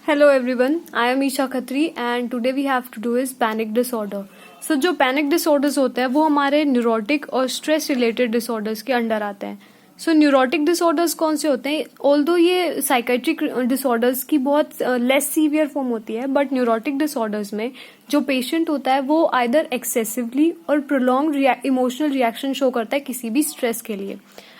Hello everyone, I am Isha Khatri and today we have to do is panic disorder. So जो panic disorders होते हैं वो हमारे neurotic और stress related disorders के under आते हैं. सो न्यूरोटिक डिसऑर्डर्स कौन से होते हैं? ऑल्दो ये साइकेट्रिक डिसऑर्डर्स की बहुत लेस सीवियर फॉर्म होती है, बट न्यूरोटिक डिसऑर्डर्स में जो पेशेंट होता है वो आइदर एक्सेसिवली और प्रोलॉन्ग इमोशनल रिएक्शन शो करता है किसी भी स्ट्रेस के लिए.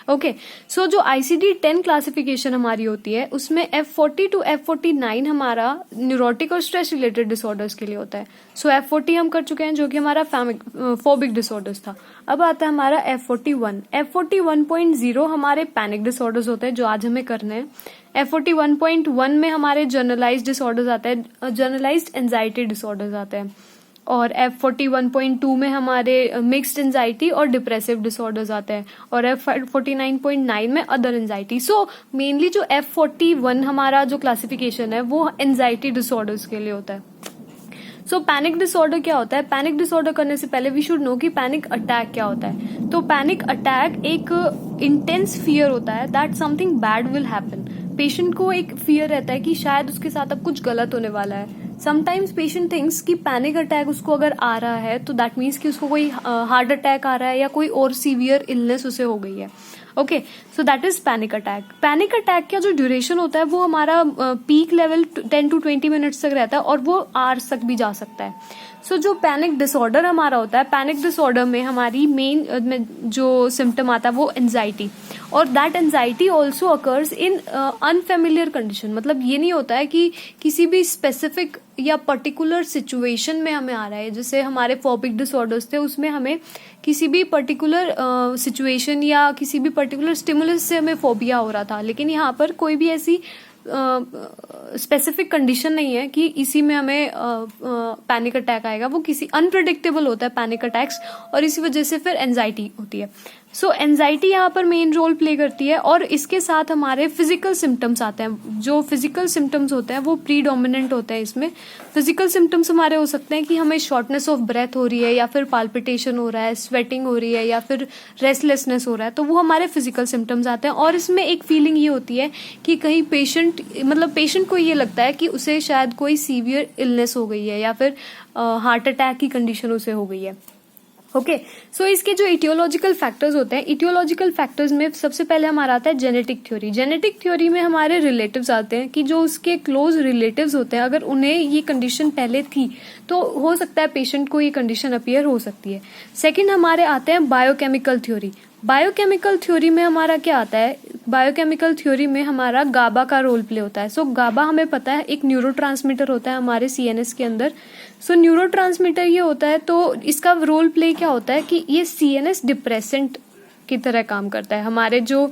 ओके, सो जो ICD-10 क्लासिफिकेशन हमारी होती है उसमें F40 to F49 हमारा न्यूरोटिक और स्ट्रेस रिलेटेड डिसऑर्डर्स के लिए होता है. सो F40 हम कर चुके हैं जो कि हमारा फोबिक डिसऑर्डर्स था. अब आता है हमारा F41. F41.0 हमारे पैनिक डिसऑर्डर्स होते हैं जो आज हमें करने हैं. F41.1 में हमारे जर्नलाइज्ड डिसऑर्डर्स आते हैं, जर्नलाइज्ड एंजाइटी डिसऑर्डर्स आते हैं. और F41.2 में हमारे मिक्स्ड एंजाइटी और डिप्रेसिव डिसऑर्डर्स आते हैं. और F49.9 में अदर एंजाइटी. सो मेनली जो F41 हमारा जो क्लासिफिकेशन है वो एंजाइटी डिसऑर्डर्स के लिए होता है. सो पैनिक डिसऑर्डर क्या होता है? पैनिक डिसऑर्डर करने से पहले वी शुड नो कि पैनिक अटैक क्या होता है. तो पैनिक अटैक एक इंटेंस फियर होता है that something bad will happen. Patient को एक फियर रहता है कि शायद उसके साथ अब कुछ गलत होने वाला है. समटाइम्स पेशेंट थिंक्स कि पैनिक अटैक उसको अगर आ रहा है तो दैट मीन्स कि उसको कोई हार्ट अटैक आ रहा है या कोई और सीवियर इलनेस उसे हो गई है. Okay, so that is panic attack. Panic attack का जो ड्यूरेशन होता है वो हमारा पीक लेवल 10 to 20 मिनट्स तक रहता है और वो आवर्स तक भी जा सकता है. सो जो पैनिक डिसऑर्डर हमारा होता है, पैनिक डिसऑर्डर में हमारी मेन जो सिम्टम आता है वो एंजाइटी. और that anxiety also occurs in unfamiliar condition. मतलब ये नहीं होता है कि किसी भी स्पेसिफिक या पर्टिकुलर सिचुएशन में हमें आ रहा है. जैसे हमारे फोबिक डिसऑर्डर्स थे उसमें हमें किसी भी पर्टिकुलर सिचुएशन या किसी भी पर्टिकुलर स्टिमुलस से हमें फोबिया हो रहा था, लेकिन यहाँ पर कोई भी ऐसी स्पेसिफिक कंडीशन नहीं है कि इसी में हमें पैनिक अटैक आएगा. वो किसी अनप्रिडिक्टेबल होता है पैनिक अटैक्स और इसी वजह से फिर एंजाइटी होती है. सो एंजाइटी यहाँ पर मेन रोल प्ले करती है और इसके साथ हमारे फिजिकल सिम्टम्स आते हैं. जो फिजिकल सिम्टम्स होते हैं वो प्रीडोमिनेंट होते हैं इसमें. फिजिकल सिम्टम्स हमारे हो सकते हैं कि हमें शॉर्टनेस ऑफ ब्रेथ हो रही है या फिर पाल्पिटेशन हो रहा है, स्वेटिंग हो रही है या फिर रेस्टलेसनेस हो रहा है. तो वो हमारे फिजिकल सिम्टम्स आते हैं. और इसमें एक फीलिंग ये होती है कि कहीं पेशेंट को ये लगता है कि उसे शायद कोई सीवियर इलनेस हो गई है या फिर हार्ट अटैक की कंडीशन उसे हो गई है. ओके, सो इसके जो इटियोलॉजिकल फैक्टर्स होते हैं, इटियोलॉजिकल फैक्टर्स में सबसे पहले हमारा आता है जेनेटिक थ्योरी. जेनेटिक थ्योरी में हमारे रिलेटिव्स आते हैं कि जो उसके क्लोज रिलेटिव्स होते हैं अगर उन्हें ये कंडीशन पहले थी तो हो सकता है पेशेंट को ये कंडीशन अपीयर हो सकती है. सेकंड हमारे आते हैं बायोकेमिकल थ्योरी. बायोकेमिकल थ्योरी में हमारा क्या आता है? बायोकेमिकल थ्योरी में हमारा गाबा का रोल प्ले होता है. सो गाबा हमें पता है एक न्यूरोट्रांसमीटर होता है हमारे CNS के अंदर. सो न्यूरोट्रांसमीटर ये होता है तो इसका रोल प्ले क्या होता है कि ये CNS डिप्रेसेंट की तरह काम करता है. हमारे जो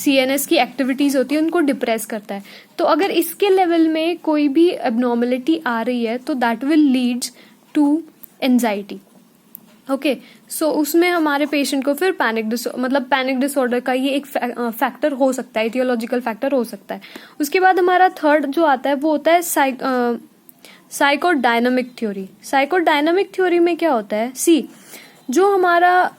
CNS की एक्टिविटीज होती है उनको डिप्रेस करता है. तो अगर इसके लेवल में कोई भी एबनॉर्मलिटी आ रही है तो that will leads to anxiety. Okay, so उसमें हमारे पेशेंट को फिर पैनिक डिसऑर्डर का ये एक फैक्टर हो सकता है, इटियोलॉजिकल फैक्टर हो सकता है. उसके बाद हमारा थर्ड जो आता है वो होता है साइकोडायनामिक थ्योरी. साइकोडायनामिक थ्योरी में क्या होता है? जो हमारा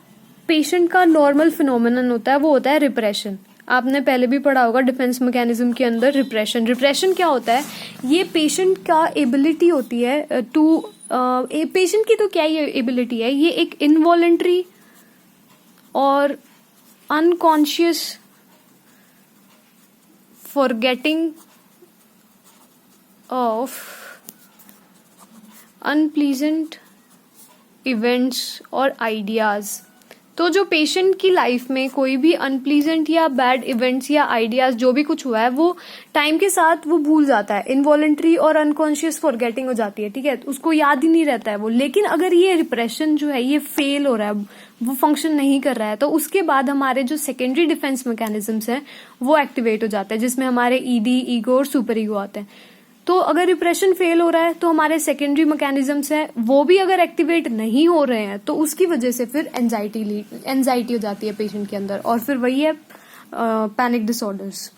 पेशेंट का नॉर्मल फिनोमिनन होता है वो होता है रिप्रेशन. आपने पहले भी पढ़ा होगा डिफेंस मैकेनिज्म के अंदर रिप्रेशन क्या होता है? ये पेशेंट का एबिलिटी होती है टू पेशेंट की तो क्या ये एबिलिटी है, ये एक इनवॉलेंट्री और unconscious forgetting of unpleasant events और आइडियाज. तो जो पेशेंट की लाइफ में कोई भी अनप्लीजेंट या बैड इवेंट्स या आइडियाज जो भी कुछ हुआ है वो टाइम के साथ वो भूल जाता है. इनवॉलेंट्री और अनकॉन्शियस फॉरगेटिंग हो जाती है, ठीक है, उसको याद ही नहीं रहता है वो. लेकिन अगर ये रिप्रेशन जो है ये फेल हो रहा है, वो फंक्शन नहीं कर रहा है, तो उसके बाद हमारे जो सेकेंडरी डिफेंस मैकेनिज्म्स हैं वो एक्टिवेट हो जाते हैं जिसमें हमारे ED, ईगो और सुपर ईगो आते हैं. तो अगर रिप्रेशन फेल हो रहा है तो हमारे सेकेंडरी मैकेनिज्म्स हैं वो भी अगर एक्टिवेट नहीं हो रहे हैं तो उसकी वजह से फिर एंजाइटी हो जाती है पेशेंट के अंदर और फिर वही है पैनिक डिसऑर्डर्स.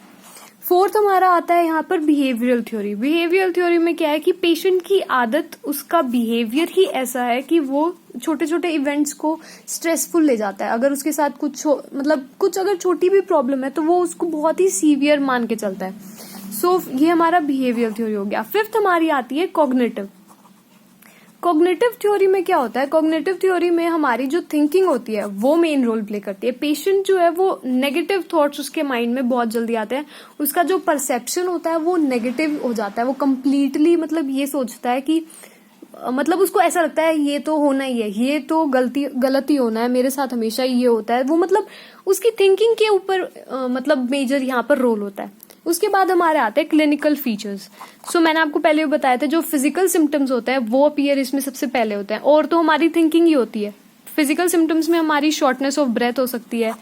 फोर्थ हमारा आता है यहाँ पर बिहेवियरल थ्योरी. बिहेवियरल थ्योरी में क्या है कि पेशेंट की आदत, उसका बिहेवियर ही ऐसा है कि वो छोटे छोटे इवेंट्स को स्ट्रेसफुल ले जाता है. अगर उसके साथ कुछ अगर छोटी भी प्रॉब्लम है तो वो उसको बहुत ही सीवियर मान के चलता है. सो ये हमारा बिहेवियर थ्योरी हो गया। फिफ्थ हमारी आती है कॉग्निटिव। कॉग्निटिव थ्योरी में क्या होता है? कॉग्निटिव थ्योरी में हमारी जो थिंकिंग होती है वो मेन रोल प्ले करती है। पेशेंट जो है वो नेगेटिव थॉट्स उसके माइंड में बहुत जल्दी आते हैं, उसका जो परसेप्शन होता है वो नेगेटिव हो जाता है, वो कंप्लीटली मतलब ये सोचता है कि मतलब उसको ऐसा लगता है ये तो होना ही है, ये तो गलत ही होना है, मेरे साथ हमेशा ये होता है। वो मतलब उसकी थिंकिंग के ऊपर मतलब मेजर यहाँ पर रोल होता है। उसके बाद हमारे आते हैं क्लिनिकल फीचर्स। सो मैंने आपको पहले भी बताया था जो फिजिकल सिम्टम्स होते हैं वो अपीयर इसमें सबसे पहले होते हैं, और तो हमारी थिंकिंग ही होती है। फिजिकल सिम्टम्स में हमारी शॉर्टनेस ऑफ ब्रेथ हो सकती है,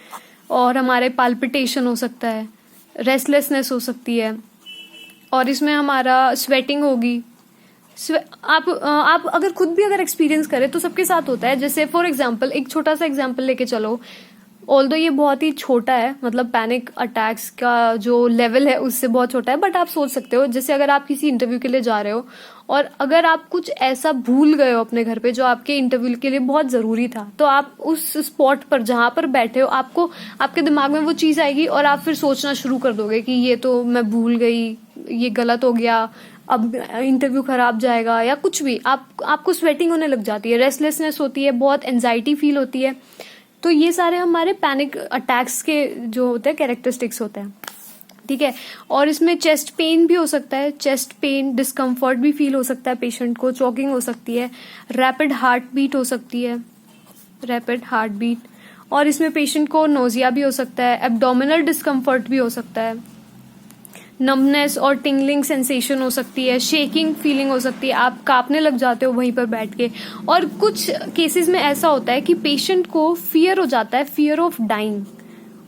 और हमारे पाल्पिटेशन हो सकता है, रेस्टलेसनेस हो सकती है, और इसमें हमारा स्वेटिंग होगी। आप अगर खुद भी अगर एक्सपीरियंस करें तो सबके साथ होता है। जैसे फॉर एग्जांपल एक छोटा सा एग्जांपल लेके चलो, ऑल्दो ये बहुत ही छोटा है, मतलब पैनिक अटैक्स का जो लेवल है उससे बहुत छोटा है, बट आप सोच सकते हो जैसे अगर आप किसी इंटरव्यू के लिए जा रहे हो और अगर आप कुछ ऐसा भूल गए हो अपने घर पे जो आपके इंटरव्यू के लिए बहुत जरूरी था, तो आप उस स्पॉट पर जहां पर बैठे हो आपको आपके दिमाग में वो चीज आएगी और आप फिर सोचना शुरू कर दोगे कि ये तो मैं भूल गई, ये गलत हो गया, अब इंटरव्यू खराब जाएगा, या कुछ भी। आपको स्वेटिंग होने लग जाती है, रेस्टलेसनेस होती है, बहुत एंजाइटी फील होती है। तो ये सारे हमारे पैनिक अटैक्स के जो होते हैं कैरेक्टरिस्टिक्स होते हैं, ठीक है। और इसमें चेस्ट पेन भी हो सकता है, चेस्ट पेन डिस्कम्फर्ट भी फील हो सकता है पेशेंट को, चॉकिंग हो सकती है, रैपिड हार्ट बीट हो सकती है, रैपिड हार्ट बीट, और इसमें पेशेंट को नोजिया भी हो सकता है, एब्डोमिनल डिस्कम्फर्ट भी हो सकता है, नमनेस और टिंगलिंग सेंसेशन हो सकती है, शेकिंग फीलिंग हो सकती है, आप कांपने लग जाते हो वहीं पर बैठ के। और कुछ केसेस में ऐसा होता है कि पेशेंट को फियर हो जाता है, फियर ऑफ डाइंग,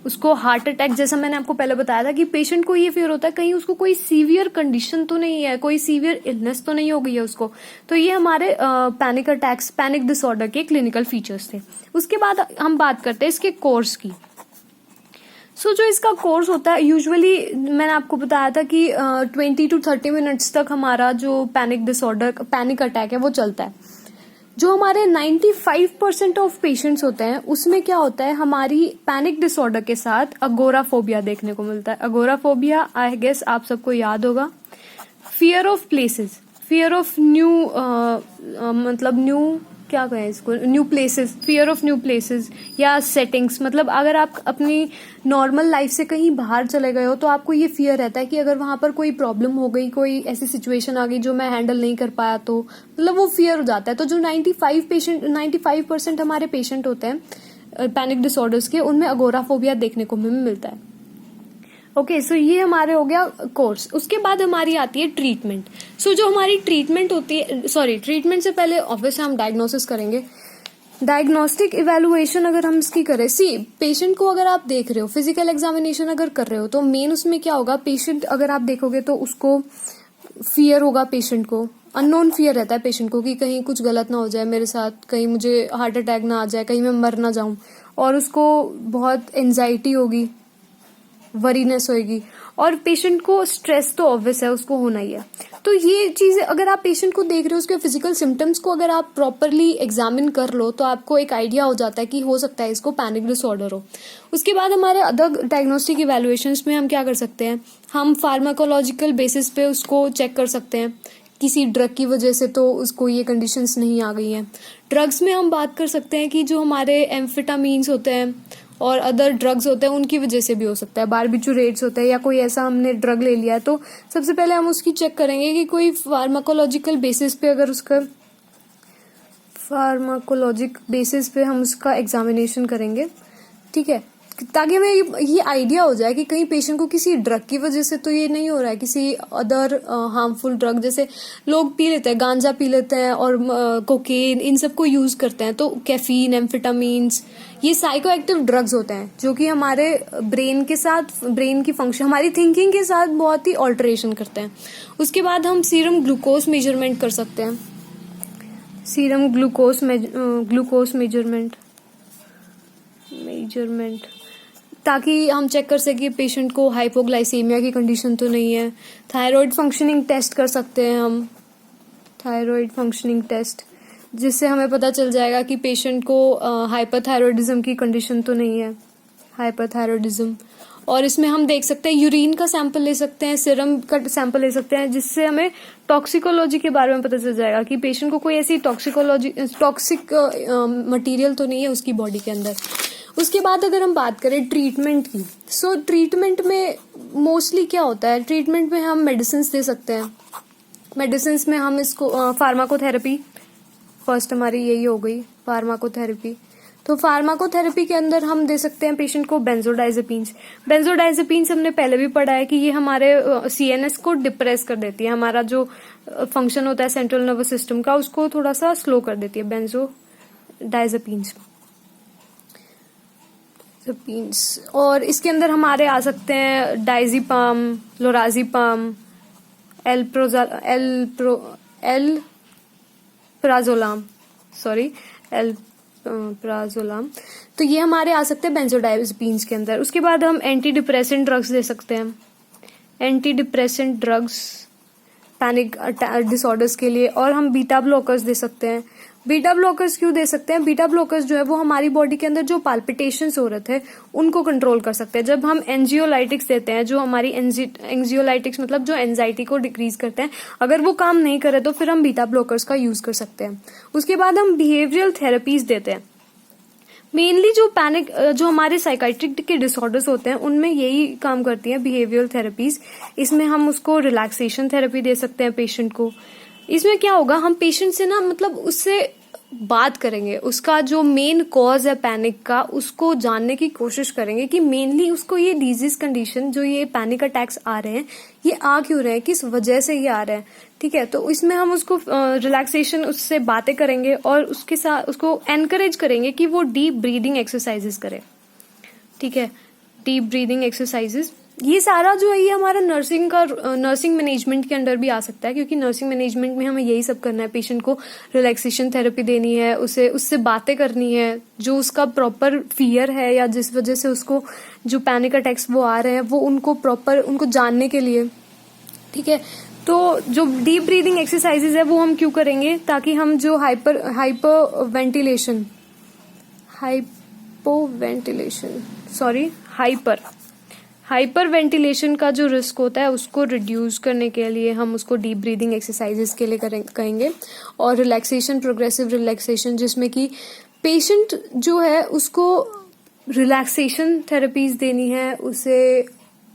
उसको हार्ट अटैक, जैसा मैंने आपको पहले बताया था कि पेशेंट को ये फियर होता है कहीं उसको कोई सीवियर कंडीशन तो नहीं है, कोई सीवियर इलनेस तो नहीं हो गई है उसको। तो ये हमारे पैनिक अटैक्स, पैनिक डिसऑर्डर के क्लिनिकल फीचर्स थे। उसके बाद हम बात करते हैं इसके कोर्स की। जो इसका कोर्स होता है यूजुअली मैंने आपको बताया था कि 20 to 30 मिनट्स तक हमारा जो पैनिक डिसऑर्डर, पैनिक अटैक है वो चलता है। जो हमारे 95% ऑफ पेशेंट्स होते हैं उसमें क्या होता है, हमारी पैनिक डिसऑर्डर के साथ अगोराफोबिया देखने को मिलता है। अगोराफोबिया आई गेस आप सबको याद होगा, fear of places, fear of new मतलब न्यू क्या कहें इसको, new places, fear of new places या सेटिंग्स। मतलब अगर आप अपनी नॉर्मल लाइफ से कहीं बाहर चले गए हो तो आपको ये फियर रहता है कि अगर वहां पर कोई प्रॉब्लम हो गई, कोई ऐसी सिचुएशन आ गई जो मैं हैंडल नहीं कर पाया, तो मतलब वो फियर हो जाता है। तो जो 95% हमारे पेशेंट होते हैं पैनिक डिसऑर्डर्स के, उनमें अगोराफोबिया देखने को हमें मिलता है। ओके, सो ये हमारे हो गया कोर्स। उसके बाद हमारी आती है ट्रीटमेंट। जो हमारी ट्रीटमेंट होती है, ट्रीटमेंट से पहले ऑब्वियसली हम डायग्नोसिस करेंगे। डायग्नोस्टिक इवेलुएशन अगर हम इसकी करें, पेशेंट को अगर आप देख रहे हो, फिजिकल एग्जामिनेशन अगर कर रहे हो, तो मेन उसमें क्या होगा, पेशेंट अगर आप देखोगे तो उसको फियर होगा, पेशेंट को अननोन फियर रहता है पेशेंट को कि कहीं कुछ गलत ना हो जाए मेरे साथ, कहीं मुझे हार्ट अटैक ना आ जाए, कहीं मैं मर ना जाऊं, और उसको बहुत एंजाइटी होगी, वरीनेस होगी, और पेशेंट को स्ट्रेस तो ऑब्वियस है, उसको होना ही है। तो ये चीजें अगर आप पेशेंट को देख रहे हो, उसके फिजिकल सिम्टम्स को अगर आप प्रॉपरली एग्जामिन कर लो तो आपको एक आइडिया हो जाता है कि हो सकता है इसको पैनिक डिसऑर्डर हो। उसके बाद हमारे अदर डायग्नोस्टिक इवैल्यूएशंस में हम क्या कर सकते हैं, हम फार्माकोलॉजिकल बेसिस पे उसको चेक कर सकते हैं, किसी ड्रग की वजह से तो उसको ये कंडीशंस नहीं आ गई हैं। ड्रग्स में हम बात कर सकते हैं कि जो हमारे एम्फेटामीन्स होते हैं और अदर ड्रग्स होते हैं उनकी वजह से भी हो सकता है, बारबिटूरेट्स होते हैं या कोई ऐसा हमने ड्रग ले लिया है, तो सबसे पहले हम उसकी चेक करेंगे कि कोई फार्माकोलॉजिकल बेसिस पे, अगर उसका फार्माकोलॉजिक बेसिस पे हम उसका एग्जामिनेशन करेंगे, ठीक है, ताकि हमें ये आइडिया हो जाए कि कहीं पेशेंट को किसी ड्रग की वजह से तो ये नहीं हो रहा है, किसी अदर हार्मफुल ड्रग, जैसे लोग पी लेते हैं, गांजा पी लेते हैं और कोकेन, इन सबको यूज करते हैं, तो कैफीन, एम्फेटामीन्स, ये साइको एक्टिव ड्रग्स होते हैं जो कि हमारे ब्रेन के साथ, ब्रेन की फंक्शन, हमारी थिंकिंग के साथ बहुत ही ऑल्टरेशन करते हैं। उसके बाद हम सीरम ग्लूकोज मेजरमेंट कर सकते हैं, सीरम ग्लूकोज मेजरमेंट, ताकि हम चेक कर सके पेशेंट को हाइपोग्लाइसीमिया की कंडीशन तो नहीं है। थायराइड फंक्शनिंग टेस्ट कर सकते हैं हम, थायराइड फंक्शनिंग टेस्ट, जिससे हमें पता चल जाएगा कि पेशेंट को हाइपरथायरॉयडिज्म की कंडीशन तो नहीं है, हाइपरथायरॉयडिज्म। और इसमें हम देख सकते हैं यूरिन का सैंपल ले सकते हैं, सीरम का सैंपल ले सकते हैं, जिससे हमें टॉक्सिकोलॉजी के बारे में पता चल जाएगा कि पेशेंट को कोई ऐसी टॉक्सिक मटेरियल तो नहीं है उसकी बॉडी के अंदर। उसके बाद अगर हम बात करें ट्रीटमेंट की, सो ट्रीटमेंट में मोस्टली क्या होता है, ट्रीटमेंट में हम मेडिसिन दे सकते हैं। मेडिसिन में हम इसको फार्माकोथेरेपी, फर्स्ट हमारी यही हो गई फार्माकोथेरेपी। तो फार्माकोथेरेपी के अंदर हम दे सकते हैं पेशेंट को बेंजोडाइजेपिन्स। बेंजोडाइजेपिन्स हमने पहले भी पढ़ा है कि ये हमारे सीएनएस को डिप्रेस कर देती है, हमारा जो फंक्शन होता है सेंट्रल नर्वस सिस्टम का उसको थोड़ा सा स्लो कर देती है बेंजोडाइजेपिन्स। और इसके अंदर हमारे आ सकते हैं डाइजीपाम, लोराजीपाम, एल्प्राजोलाम। तो ये हमारे आ सकते हैं बेंजोडाइजेपिन्स के अंदर। उसके बाद हम एंटी डिप्रेसेंट ड्रग्स दे सकते हैं, anti depressant drugs panic disorders के लिए। और हम बीटा ब्लॉकर्स दे सकते हैं। बीटा ब्लॉकर्स क्यों दे सकते हैं? बीटा ब्लॉकर्स जो है वो हमारी बॉडी के अंदर जो पाल्पिटेशंस हो रहे थे उनको कंट्रोल कर सकते हैं। जब हम एंजियोलाइटिक्स देते हैं, जो हमारी एंजियोलाइटिक्स मतलब जो एंजाइटी को डिक्रीज करते हैं, अगर वो काम नहीं करे तो फिर हम बीटा ब्लॉकर्स का यूज कर सकते हैं। उसके बाद हम बिहेवियरल थेरेपीज देते हैं। मेनली जो हमारे साइकाइट्रिक के डिसऑर्डर्स होते हैं उनमें यही काम करती है बिहेवियरल थेरेपीज। इसमें हम उसको रिलैक्सेशन थेरेपी दे सकते हैं पेशेंट को। इसमें क्या होगा, हम पेशेंट से ना मतलब उससे बात करेंगे, उसका जो मेन कॉज है पैनिक का उसको जानने की कोशिश करेंगे कि मेनली उसको ये डिजीज कंडीशन जो ये पैनिक अटैक्स आ रहे हैं ये आ क्यों रहे हैं, किस वजह से ये आ रहे हैं। ठीक है, तो इसमें हम उसको रिलैक्सेशन उससे बातें करेंगे और उसके साथ उसको एनकरेज करेंगे कि वो डीप ब्रीदिंग एक्सरसाइजेस करे। ठीक है, डीप ब्रीदिंग एक्सरसाइजेस, ये सारा जो है ये हमारा नर्सिंग मैनेजमेंट के अंडर भी आ सकता है, क्योंकि नर्सिंग मैनेजमेंट में हमें यही सब करना है। पेशेंट को रिलैक्सेशन थेरेपी देनी है, उससे बातें करनी है, जो उसका प्रॉपर फियर है या जिस वजह से उसको जो पैनिक अटैक्स वो आ रहे हैं वो उनको जानने के लिए। ठीक है, तो जो डीप ब्रीदिंग एक्सरसाइजेज है वो हम क्यों करेंगे, ताकि हम जो हाइपर वेंटिलेशन का जो रिस्क होता है उसको रिड्यूस करने के लिए हम उसको डीप ब्रीदिंग एक्सरसाइजेस के लिए कहेंगे। और रिलैक्सेशन, प्रोग्रेसिव रिलैक्सेशन, जिसमें कि पेशेंट जो है उसको रिलैक्सेशन थेरेपीज देनी है, उसे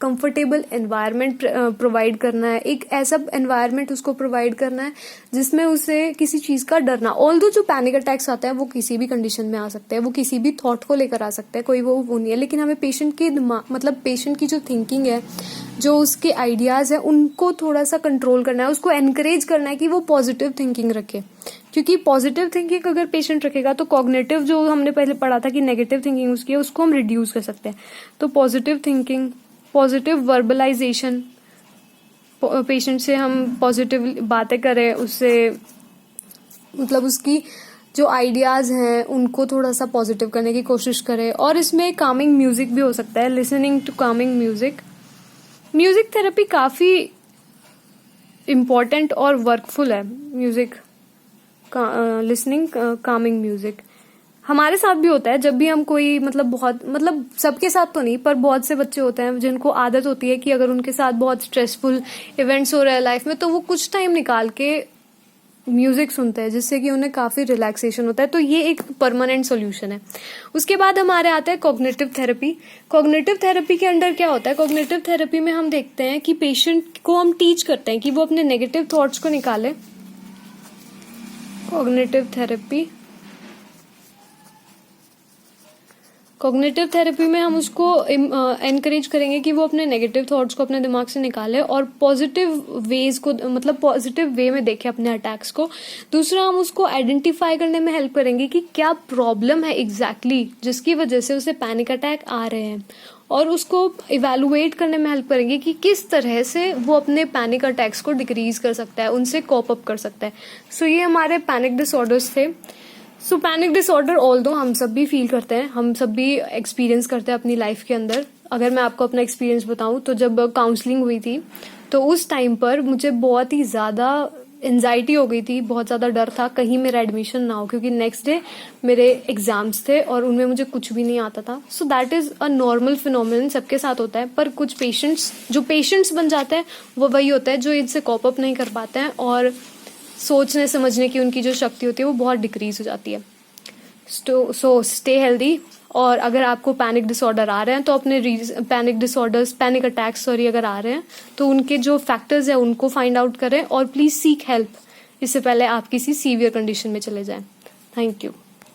कंफर्टेबल एनवायरनमेंट प्रोवाइड करना है, एक ऐसा एनवायरनमेंट उसको प्रोवाइड करना है जिसमें उसे किसी चीज का डरना। ऑल्दो जो पैनिक अटैक्स आता है वो किसी भी कंडीशन में आ सकते हैं, वो किसी भी थॉट को लेकर आ सकते हैं, कोई वो नहीं है, लेकिन हमें पेशेंट के दिमाग मतलब पेशेंट की जो थिंकिंग है, जो उसके आइडियाज है, उनको थोड़ा सा कंट्रोल करना है, उसको एनकरेज करना है कि वो पॉजिटिव थिंकिंग रखे। क्योंकि पॉजिटिव थिंकिंग अगर पेशेंट रखेगा तो कॉग्निटिव जो हमने पहले पढ़ा था कि नेगेटिव थिंकिंग उसकी है, उसको हम रिड्यूस कर सकते हैं। तो पॉजिटिव थिंकिंग, पॉजिटिव वर्बलाइजेशन, पेशेंट से हम पॉजिटिव बातें करें, उससे मतलब उसकी जो आइडियाज हैं उनको थोड़ा सा पॉजिटिव करने की कोशिश करें। और इसमें कामिंग म्यूजिक भी हो सकता है, listening to calming music. Music therapy काफी इम्पोर्टेंट और वर्कफुल है। म्यूजिक लिसनिंग कामिंग म्यूजिक हमारे साथ भी होता है जब भी हम कोई मतलब सबके साथ तो नहीं, पर बहुत से बच्चे होते हैं जिनको आदत होती है कि अगर उनके साथ बहुत स्ट्रेसफुल इवेंट्स हो रहे हैं लाइफ में तो वो कुछ टाइम निकाल के म्यूजिक सुनते हैं, जिससे कि उन्हें काफी रिलैक्सेशन होता है। तो ये एक परमानेंट सोल्यूशन है। उसके बाद हमारे आता है कॉग्निटिव थेरेपी। कॉग्निटिव थेरेपी के अंडर क्या होता है, कॉग्निटिव थेरेपी में हम देखते हैं कि पेशेंट को हम टीच करते हैं कि वो अपने नेगेटिव थॉट्स को निकाले। कॉग्निटिव थेरेपी में हम उसको एनकरेज करेंगे कि वो अपने नेगेटिव थॉट्स को अपने दिमाग से निकाले और पॉजिटिव वेज को मतलब पॉजिटिव वे में देखे अपने अटैक्स को। दूसरा, हम उसको आइडेंटिफाई करने में हेल्प करेंगे कि क्या प्रॉब्लम है एग्जैक्टली जिसकी वजह से उसे पैनिक अटैक आ रहे हैं, और उसको इवेलुएट करने में हेल्प करेंगे कि किस तरह से वो अपने पैनिक अटैक्स को डिक्रीज कर सकता है, उनसे कॉप अप कर सकता है। सो ये हमारे पैनिक डिसऑर्डर्स थे। सो पैनिक डिसऑर्डर ऑल्दो हम सब भी फील करते हैं, हम सब भी एक्सपीरियंस करते हैं अपनी लाइफ के अंदर। अगर मैं आपको अपना एक्सपीरियंस बताऊं तो जब काउंसलिंग हुई थी तो उस टाइम पर मुझे बहुत ही ज़्यादा एनजाइटी हो गई थी, बहुत ज़्यादा डर था कहीं मेरा एडमिशन ना हो, क्योंकि नेक्स्ट डे मेरे एग्जाम्स थे और उनमें मुझे कुछ भी नहीं आता था. So that is a normal phenomenon, सबके साथ होता है. पर कुछ जो पेशेंट्स बन जाते हैं वो वही होता है जो इनसे कॉप अप नहीं कर पाते हैं और सोचने समझने की उनकी जो शक्ति होती है वो बहुत डिक्रीज हो जाती है. So stay healthy. और अगर आपको पैनिक डिसऑर्डर आ रहे हैं तो अपने पैनिक अटैक्स अगर आ रहे हैं तो उनके जो फैक्टर्स हैं उनको फाइंड आउट करें और प्लीज सीक हेल्प, इससे पहले आप किसी सीवियर कंडीशन में चले जाएं. Thank you.